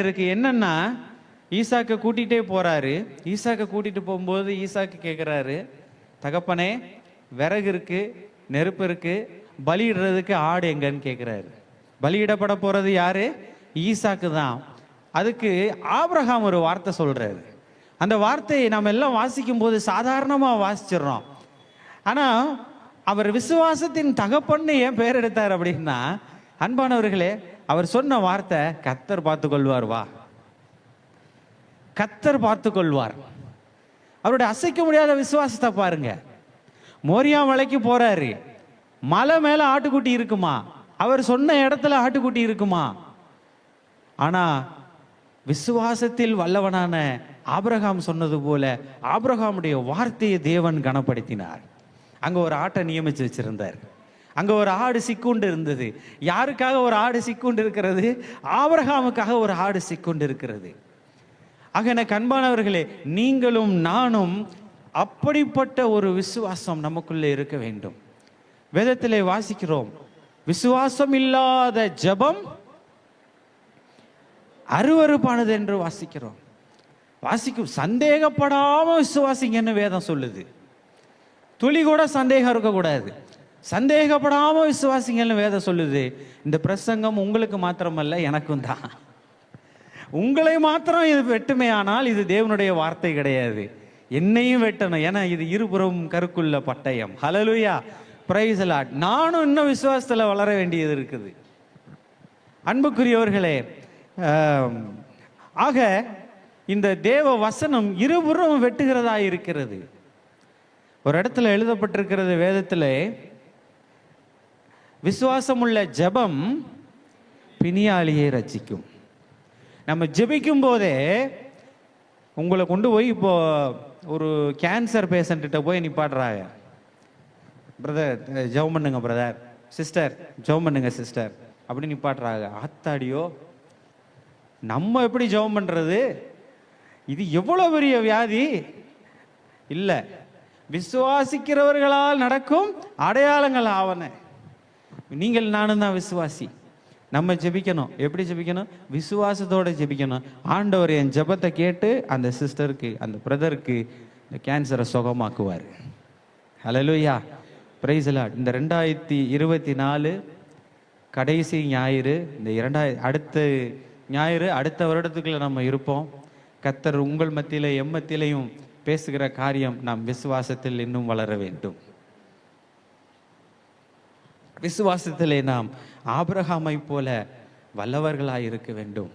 இருக்கு. என்னன்னா, ஈசாக்க கூட்டிகிட்டே போறாரு. ஈசாக்க கூட்டிட்டு போகும்போது ஈசாக்கு கேட்குறாரு, தகப்பனே விறகு இருக்கு, நெருப்பு இருக்கு, பலியிடுறதுக்கு ஆடு எங்கன்னு கேட்குறாரு. பலியிடப்பட போறது யாரு? ஈசாக்கு தான். அதுக்கு ஆபிரகாம் ஒரு வார்த்தை சொல்றாரு. அந்த வார்த்தையை நம்ம எல்லாம் வாசிக்கும் போது சாதாரணமாக வாசிச்சிடறோம். ஆனால் அவர் விசுவாசத்தின் தகப்பன்னு ஏன் பெயர் எடுத்தார் அப்படின்னா, அன்பானவர்களே, அவர் சொன்ன வார்த்தை கர்த்தர் பார்த்து கொள்வார், வா, கர்த்தர் பார்த்து கொள்வார். அவருடைய அசைக்க முடியாத விசுவாசத்தை பாருங்க. மோரியா மலைக்கு போறாரு, மலை மேல ஆட்டுக்குட்டி இருக்குமா? அவர் சொன்ன இடத்துல ஆட்டுக்குட்டி இருக்குமா? ஆனா விசுவாசத்தில் வல்லவனான ஆபிரகாம் சொன்னது போல ஆபிரகாமுடைய வார்த்தையை தேவன் கனப்படுத்தினார். அங்க ஒரு ஆட்டை நியமிச்சு வச்சிருந்தார். அங்க ஒரு ஆடு சிக்குண்டு இருந்தது. யாருக்காக ஒரு ஆடு சிக்குண்டு இருக்கிறது? ஆபிரகாமுக்காக ஒரு ஆடு சிக்குண்டு இருக்கிறது. ஆக எனக்கு அன்பானவர்களே, நீங்களும் நானும் அப்படிப்பட்ட ஒரு விசுவாசம் நமக்குள்ளே இருக்க வேண்டும். வேதத்திலே வாசிக்கிறோம், விசுவாசம் இல்லாத ஜெபம் அருவருப்பானது என்று வாசிக்கிறோம். சந்தேகப்படாம விசுவாசிங்கன்னு வேதம் சொல்லுது. துளி கூட சந்தேகம் இருக்கக்கூடாது. சந்தேகப்படாம விசுவாசிங்கன்னு வேதம் சொல்லுது. இந்த பிரசங்கம் உங்களுக்கு மாத்திரமல்ல, எனக்கும் தான். உங்களை மாத்திரம் இது வெட்டுமே, ஆனால் இது தேவனுடைய வார்த்தை கிடையாது. என்னையும் வெட்டணும். ஏன்னா இது இருபுறம் கருக்குள்ள பட்டயம். ஹல்லேலூயா, பிரைஸ் தி லார்ட். நானும் இன்னும் விசுவாசத்துல வளர வேண்டியது இருக்குது. அன்புக்குரியவர்களே, ஆக இந்த தேவ வசனம் இருபுறம் வெட்டுகிறதா இருக்கிறது. ஒரு இடத்துல எழுதப்பட்டிருக்கிறது வேதத்திலே, விசுவாசமுள்ள ஜெபம் பிணியாளியை ரட்சிக்கும். நம்ம ஜெபிக்கும் போதே, உங்களை கொண்டு போய் இப்போ ஒரு கேன்சர் பேஷண்ட்ட போய் நிப்பாடுறாங்க. பிரதர் ஜெபம் பண்ணுங்க, பிரதர், சிஸ்டர் ஜெபம் பண்ணுங்க சிஸ்டர் அப்படி நிப்பாடுறாங்க. ஆத்தாடியோ, நம்ம எப்படி ஜெபம் பண்றது? இது எவ்வளவு பெரிய வியாதி இல்ல. விசுவாசிக்கிறவர்களால் நடக்கும் அடையாளங்கள் ஆவன. நீங்கள் நானும் தான் விசுவாசி. நம்ம ஜெபிக்கணும். எப்படி ஜெபிக்கணும்? விசுவாசத்தோட ஜெபிக்கணும். ஆண்டவர் என் ஜெபத்தை கேட்டு அந்த சிஸ்டருக்கு, அந்த பிரதருக்கு இந்த கேன்சரை சுகமாக்குவார். ஹல்லேலூயா, பிரைஸ் தி லார்ட். இந்த 2024 கடைசி ஞாயிறு, இந்த அடுத்த ஞாயிறு, அடுத்த வருடத்துக்குள்ள நம்ம இருப்போம். கர்த்தர் உங்கள் மத்தியில எம் மத்தியிலையும் பேசுகிற காரியம், நாம் விசுவாசத்தில் இன்னும் வளர வேண்டும். விசுவாசத்திலே நாம் ஆபிரகாமை போல வல்லவர்களாய் இருக்க வேண்டும்.